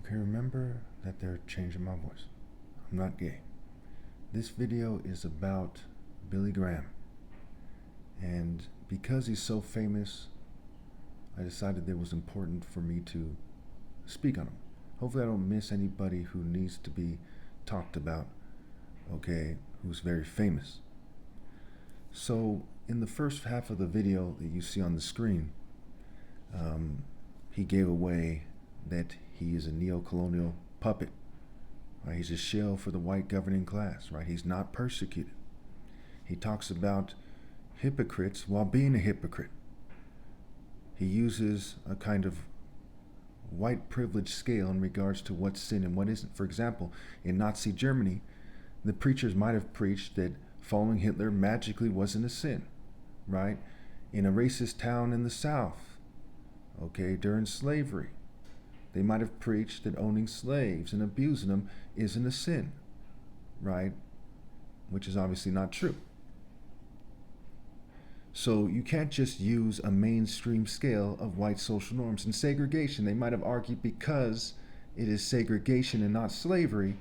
Okay, remember that they're changing my voice. I'm not gay. This video is about Billy Graham. And because he's so famous, I decided it was important for me to speak on him. Hopefully I don't miss anybody who needs to be talked about, okay, who's very famous. So in the first half of the video that you see on the screen, he gave away that he is a neo-colonial puppet. Right? He's a shell for the white governing class. Right? He's not persecuted. He talks about hypocrites while being a hypocrite. He uses a kind of white privilege scale in regards to what's sin and what isn't. For example, in Nazi Germany, the preachers might have preached that following Hitler magically wasn't a sin, right? In a racist town in the South, okay, during slavery, they might have preached that owning slaves and abusing them isn't a sin, right? Which is obviously not true. So you can't just use a mainstream scale of white social norms. And segregation, they might have argued because it is segregation and not slavery,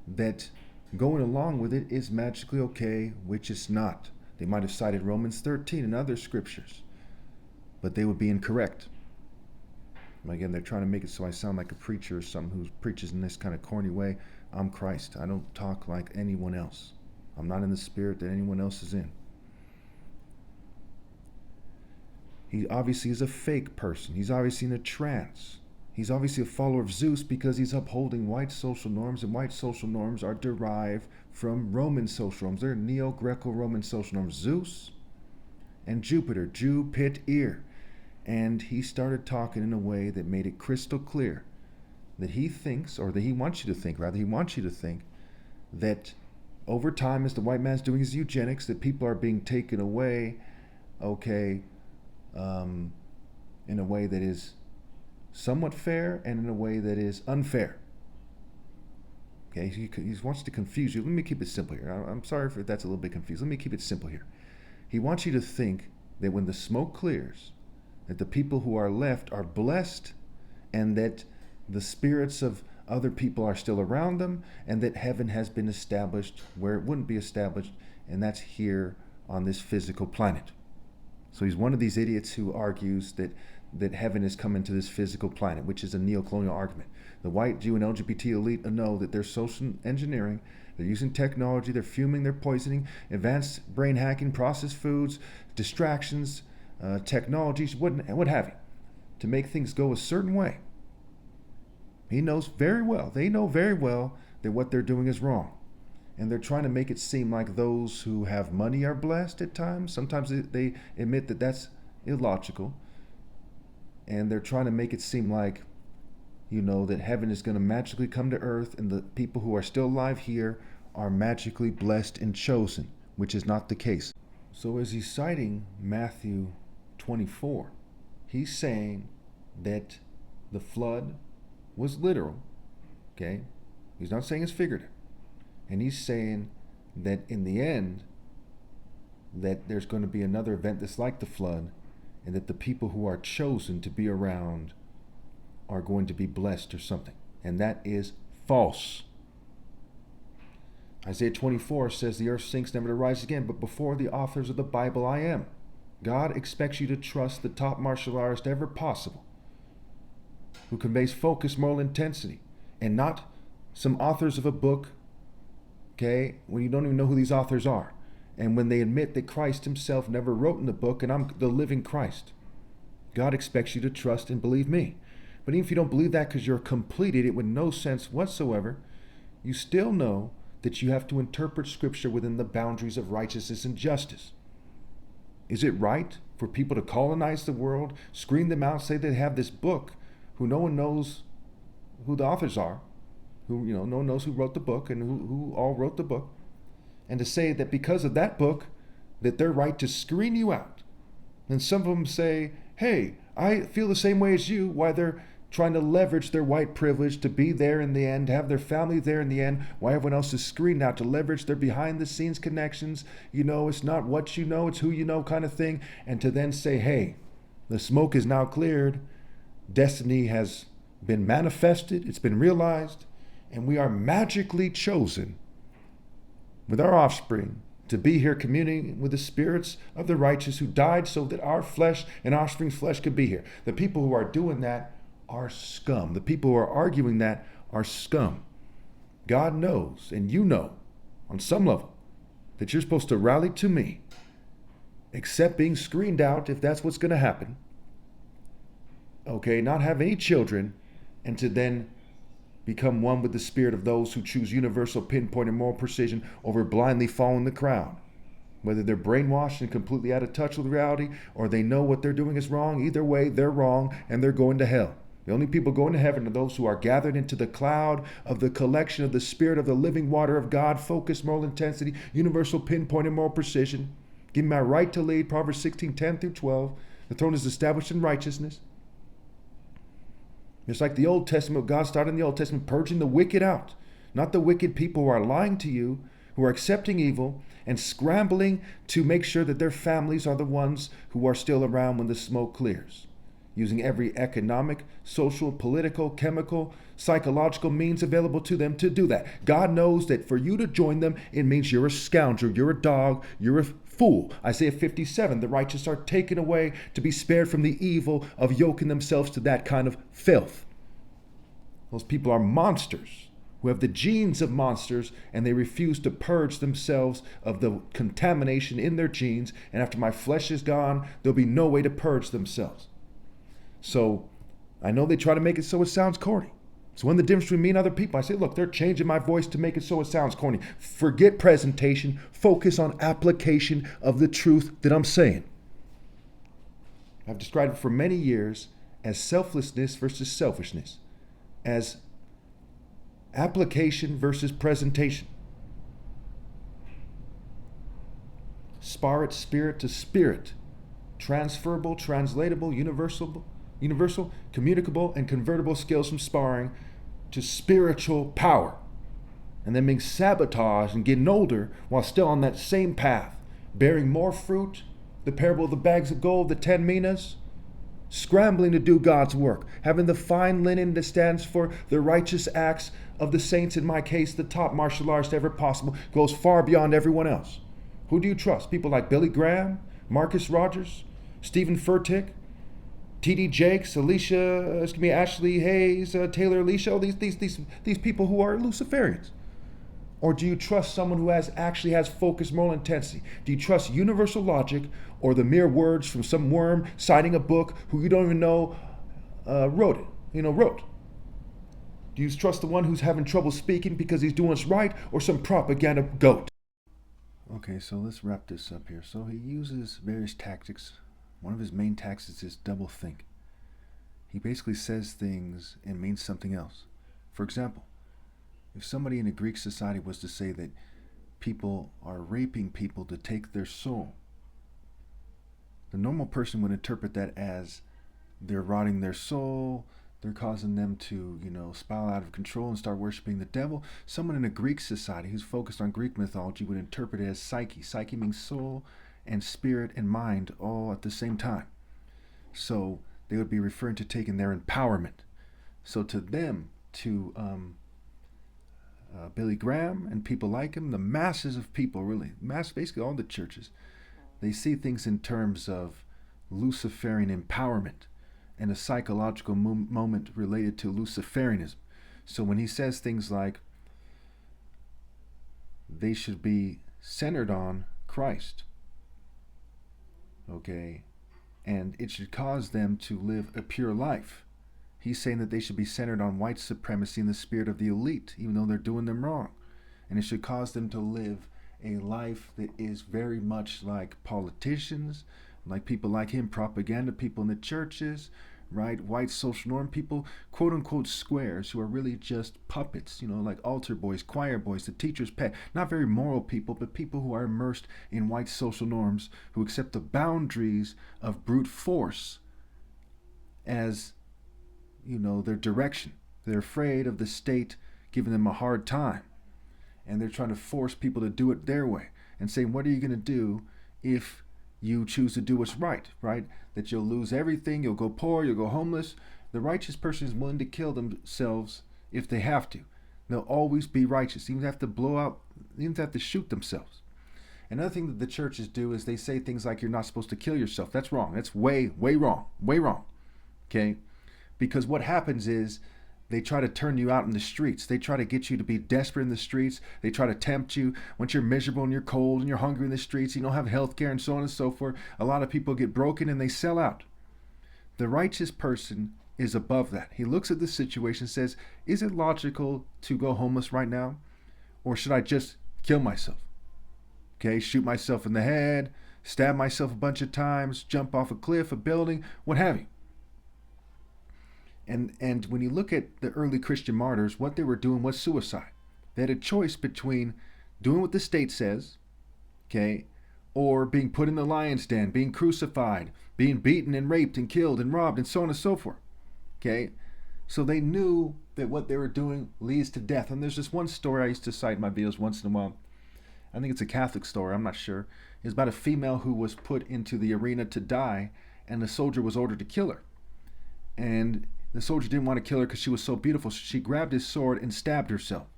that going along with it is magically okay, which it's not. They might have cited Romans 13 and other scriptures, but they would be incorrect. Again, they're trying to make it so I sound like a preacher or someone who preaches in this kind of corny way. I'm Christ. I don't talk like anyone else. I'm not in the spirit that anyone else is in. He obviously is a fake person. He's obviously in a trance. He's obviously a follower of Zeus because he's upholding white social norms, and white social norms are derived from Roman social norms. They're Neo-Greco-Roman social norms. Zeus and Jupiter, Jew, pit, ear. And he started talking in a way that made it crystal clear that he thinks, or that he wants you to think, rather, he wants you to think that over time, as the white man's doing his eugenics, that people are being taken away, okay, in a way that is somewhat fair and in a way that is unfair. Okay, he wants to confuse you. Let me keep it simple here. I'm sorry if that's a little bit confused. Let me keep it simple here. He wants you to think that when the smoke clears, that the people who are left are blessed, and that the spirits of other people are still around them, and that heaven has been established where it wouldn't be established, and that's here on this physical planet. So he's one of these idiots who argues that heaven is coming to this physical planet, which is a neo-colonial argument. The white, Jew, and LGBT elite know that they're social engineering, they're using technology, they're fuming, they're poisoning, advanced brain hacking, processed foods, distractions, technologies, what have you, to make things go a certain way. He knows very well, they know very well that what they're doing is wrong. And they're trying to make it seem like those who have money are blessed at times. Sometimes they admit that that's illogical. And they're trying to make it seem like, that heaven is going to magically come to earth, and the people who are still alive here are magically blessed and chosen, which is not the case. So as he's citing Matthew 24, he's saying that the flood was literal, okay? He's not saying it's figurative. And he's saying that in the end, that there's going to be another event that's like the flood, and that the people who are chosen to be around are going to be blessed or something. And that is false. Isaiah 24 says the earth sinks never to rise again, but before the authors of the Bible I am. God expects you to trust the top martial artist ever possible, who conveys focus, moral intensity, and not some authors of a book, okay, when you don't even know who these authors are. And when they admit that Christ himself never wrote in the book, and I'm the living Christ. God expects you to trust and believe me. But even if you don't believe that because you're a complete idiot with no sense whatsoever, you still know that you have to interpret Scripture within the boundaries of righteousness and justice. Is it right for people to colonize the world, screen them out, say they have this book, who no one knows who the authors are, who, no one knows who wrote the book and who all wrote the book, and to say that because of that book, that they're right to screen you out? And some of them say, hey, I feel the same way as you, why they're trying to leverage their white privilege to be there in the end, to have their family there in the end, why everyone else is screened out, to leverage their behind-the-scenes connections. It's not what you know, it's who you know kind of thing. And to then say, hey, the smoke is now cleared. Destiny has been manifested, it's been realized, and we are magically chosen with our offspring to be here communing with the spirits of the righteous who died so that our flesh and offspring's flesh could be here. The people who are doing that are scum. The people who are arguing that are scum. God knows, and you know, on some level, that you're supposed to rally to me, except being screened out if that's what's going to happen. Okay, not have any children, and to then become one with the spirit of those who choose universal pinpoint and moral precision over blindly following the crowd. Whether they're brainwashed and completely out of touch with reality, or they know what they're doing is wrong, either way, they're wrong and they're going to hell. The only people going to heaven are those who are gathered into the cloud of the collection of the spirit of the living water of God, focus, moral intensity, universal pinpoint and moral precision. Give me my right to lead, Proverbs 16:10 through 12. The throne is established in righteousness. It's like the Old Testament, God started in the Old Testament purging the wicked out. Not the wicked people who are lying to you, who are accepting evil and scrambling to make sure that their families are the ones who are still around when the smoke clears. Using every economic, social, political, chemical, psychological means available to them to do that. God knows that for you to join them, it means you're a scoundrel, you're a dog, you're a fool. Isaiah 57, the righteous are taken away to be spared from the evil of yoking themselves to that kind of filth. Those people are monsters who have the genes of monsters, and they refuse to purge themselves of the contamination in their genes. And after my flesh is gone, there'll be no way to purge themselves. So I know they try to make it so it sounds corny. So when the difference between me and other people, I say, look, they're changing my voice to make it so it sounds corny. Forget presentation. Focus on application of the truth that I'm saying. I've described it for many years as selflessness versus selfishness, as application versus presentation. Spirit to spirit. Transferable, translatable, universal, communicable, and convertible skills from sparring to spiritual power. And then being sabotaged and getting older while still on that same path, bearing more fruit, the parable of the bags of gold, the 10 minas, scrambling to do God's work, having the fine linen that stands for the righteous acts of the saints, in my case, the top martial artist ever possible, goes far beyond everyone else. Who do you trust? People like Billy Graham, Marcus Rogers, Stephen Furtick, T.D. Jakes, Ashley Hayes, Taylor Alicia, these people who are Luciferians? Or do you trust someone who actually has focused moral intensity? Do you trust universal logic or the mere words from some worm citing a book who you don't even know wrote? Do you trust the one who's having trouble speaking because he's doing what's right, or some propaganda goat? Okay, so let's wrap this up here. So he uses various tactics. One of his main tactics is double think. He basically says things and means something else. For example, if somebody in a Greek society was to say that people are raping people to take their soul, the normal person would interpret that as they're rotting their soul, they're causing them to, spiral out of control and start worshiping the devil. Someone in a Greek society who's focused on Greek mythology would interpret it as psyche. Psyche means soul and spirit and mind all at the same time. So they would be referring to taking their empowerment. So to them, to Billy Graham and people like him, the masses of people, basically all the churches, they see things in terms of Luciferian empowerment and a psychological moment related to Luciferianism. So when he says things like they should be centered on Christ, okay, and it should cause them to live a pure life, he's saying that they should be centered on white supremacy and the spirit of the elite, even though they're doing them wrong. And it should cause them to live a life that is very much like politicians, like people like him, propaganda people in the churches, right? White social norm people, quote unquote squares, who are really just puppets, like altar boys, choir boys, the teacher's pet. Not very moral people, but people who are immersed in white social norms, who accept the boundaries of brute force as their direction. They're afraid of the state giving them a hard time, and they're trying to force people to do it their way and saying, what are you going to do if you choose to do what's right? That you'll lose everything, you'll go poor, you'll go homeless, The righteous person is willing to kill themselves if they have to. They'll always be righteous, even if they have to blow out, even if they have to shoot themselves. Another thing that the churches do is they say things like you're not supposed to kill yourself. That's wrong. That's way, way wrong. Way wrong. Okay? Because what happens is they try to turn you out in the streets. They try to get you to be desperate in the streets. They try to tempt you. Once you're miserable and you're cold and you're hungry in the streets, you don't have health care and so on and so forth, a lot of people get broken and they sell out. The righteous person is above that. He looks at the situation and says, is it logical to go homeless right now? Or should I just kill myself? Okay, shoot myself in the head, stab myself a bunch of times, jump off a cliff, a building, what have you. And when you look at the early Christian martyrs, what they were doing was suicide. They had a choice between doing what the state says, okay, or being put in the lion's den, being crucified, being beaten and raped and killed and robbed and so on and so forth. Okay? So they knew that what they were doing leads to death. And there's this one story I used to cite in my videos once in a while. I think it's a Catholic story, I'm not sure. It's about a female who was put into the arena to die, and the soldier was ordered to kill her. And the soldier didn't want to kill her because she was so beautiful, so she grabbed his sword and stabbed herself.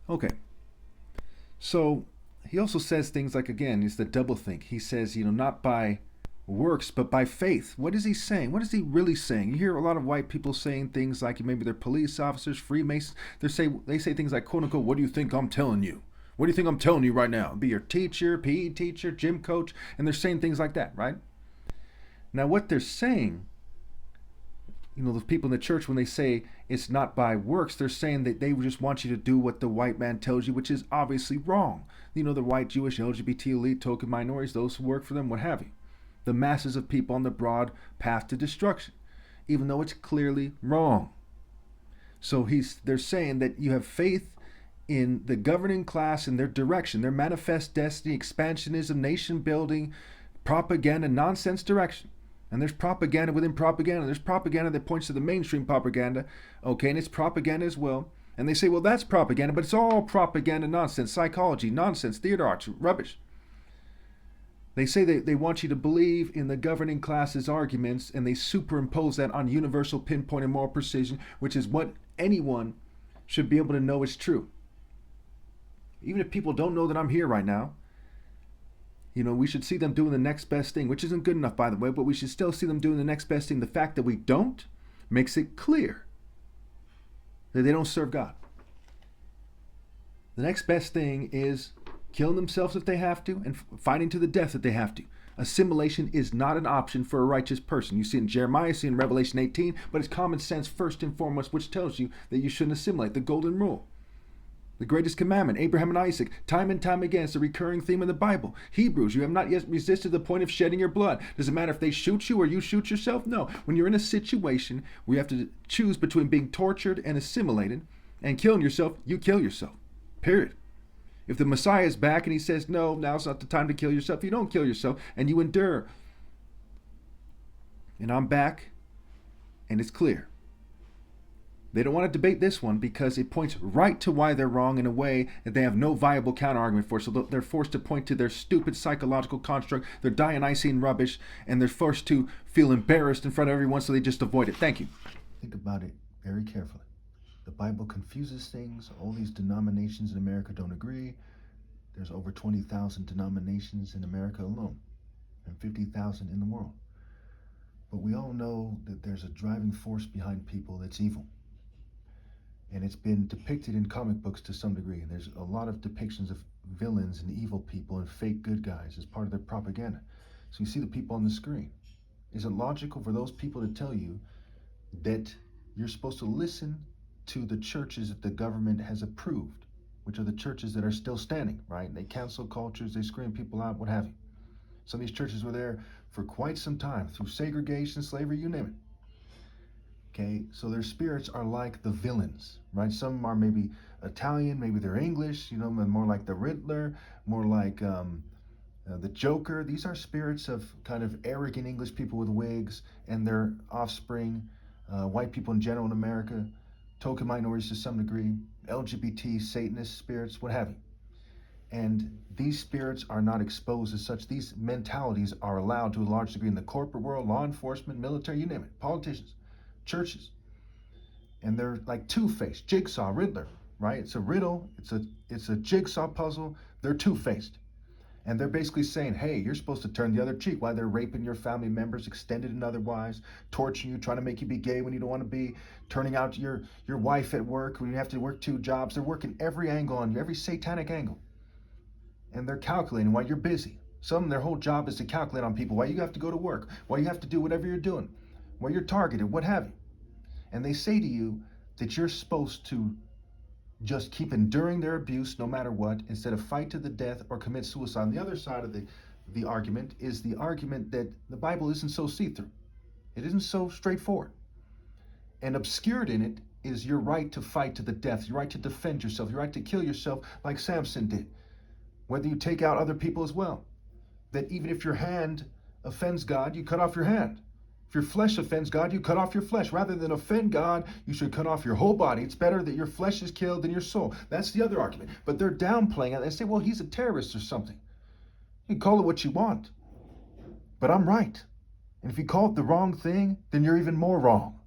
Okay. So he also says things like, again, it's the double think. He says, not by works, but by faith. What is he saying? What is he really saying? You hear a lot of white people saying things like maybe they're police officers, Freemasons. They say things like, quote unquote, what do you think I'm telling you? What do you think I'm telling you right now? Be your teacher, PE teacher, gym coach, and they're saying things like that, right? Now what they're saying, those people in the church, when they say it's not by works, they're saying that they just want you to do what the white man tells you, which is obviously wrong. The white, Jewish, LGBT elite, token minorities, those who work for them, what have you. The masses of people on the broad path to destruction, even though it's clearly wrong. So they're saying that you have faith in the governing class and their direction, their manifest destiny, expansionism, nation building, propaganda, nonsense direction. And there's propaganda within propaganda. There's propaganda that points to the mainstream propaganda, okay, and it's propaganda as well. And they say, well, that's propaganda, but it's all propaganda nonsense, psychology, nonsense, theater arts, rubbish. They say they want you to believe in the governing class's arguments, and they superimpose that on universal pinpoint and moral precision, which is what anyone should be able to know is true. Even if people don't know that I'm here right now, we should see them doing the next best thing, which isn't good enough, by the way, but we should still see them doing the next best thing. The fact that we don't makes it clear that they don't serve God. The next best thing is killing themselves if they have to, and fighting to the death if they have to. Assimilation is not an option for a righteous person. You see it in Jeremiah, you see it in Revelation 18, but it's common sense first and foremost, which tells you that you shouldn't assimilate. The golden rule. The greatest commandment, Abraham and Isaac, time and time again, it's a recurring theme in the Bible. Hebrews, you have not yet resisted the point of shedding your blood. Does it matter if they shoot you or you shoot yourself? No. When you're in a situation where you have to choose between being tortured and assimilated and killing yourself, you kill yourself. Period. If the Messiah is back and he says, no, now's not the time to kill yourself, you don't kill yourself and you endure. And I'm back and it's clear. They don't want to debate this one because it points right to why they're wrong in a way that they have no viable counter-argument for. So they're forced to point to their stupid psychological construct, their Dionysian rubbish, and they're forced to feel embarrassed in front of everyone, so they just avoid it. Thank you. Think about it very carefully. The Bible confuses things. All these denominations in America don't agree. There's over 20,000 denominations in America alone, and 50,000 in the world. But we all know that there's a driving force behind people that's evil. And it's been depicted in comic books to some degree. And there's a lot of depictions of villains and evil people and fake good guys as part of their propaganda. So you see the people on the screen. Is it logical for those people to tell you that you're supposed to listen to the churches that the government has approved, which are the churches that are still standing, right? They cancel cultures, they screen people out, what have you. Some of these churches were there for quite some time, through segregation, slavery, you name it. Okay, so their spirits are like the villains, right? Some are maybe Italian, maybe they're English, more like the Riddler, more like the Joker. These are spirits of kind of arrogant English people with wigs and their offspring, white people in general in America, token minorities to some degree, LGBT, Satanist spirits, what have you. And these spirits are not exposed as such. These mentalities are allowed to a large degree in the corporate world, law enforcement, military, you name it, politicians, churches. And they're like two-faced, jigsaw, Riddler, right? It's a riddle, it's a jigsaw puzzle. They're two-faced. And they're basically saying, hey, you're supposed to turn the other cheek while they're raping your family members, extended and otherwise, torturing you, trying to make you be gay when you don't want to be, turning out your wife at work when you have to work two jobs. They're working every angle on you, every satanic angle. And they're calculating while you're busy. Some, their whole job is to calculate on people, why you have to go to work, why you have to do whatever you're doing, why you're targeted, what have you. And they say to you that you're supposed to just keep enduring their abuse no matter what, instead of fight to the death or commit suicide. On the other side of the argument is the argument that the Bible isn't so see-through. It isn't so straightforward. And obscured in it is your right to fight to the death, your right to defend yourself, your right to kill yourself like Samson did. Whether you take out other people as well. That even if your hand offends God, you cut off your hand. If your flesh offends God, you cut off your flesh. Rather than offend God, you should cut off your whole body. It's better that your flesh is killed than your soul. That's the other argument. But they're downplaying it. They say, well, he's a terrorist or something. You can call it what you want. But I'm right. And if you call it the wrong thing, then you're even more wrong.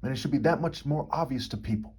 And it should be that much more obvious to people.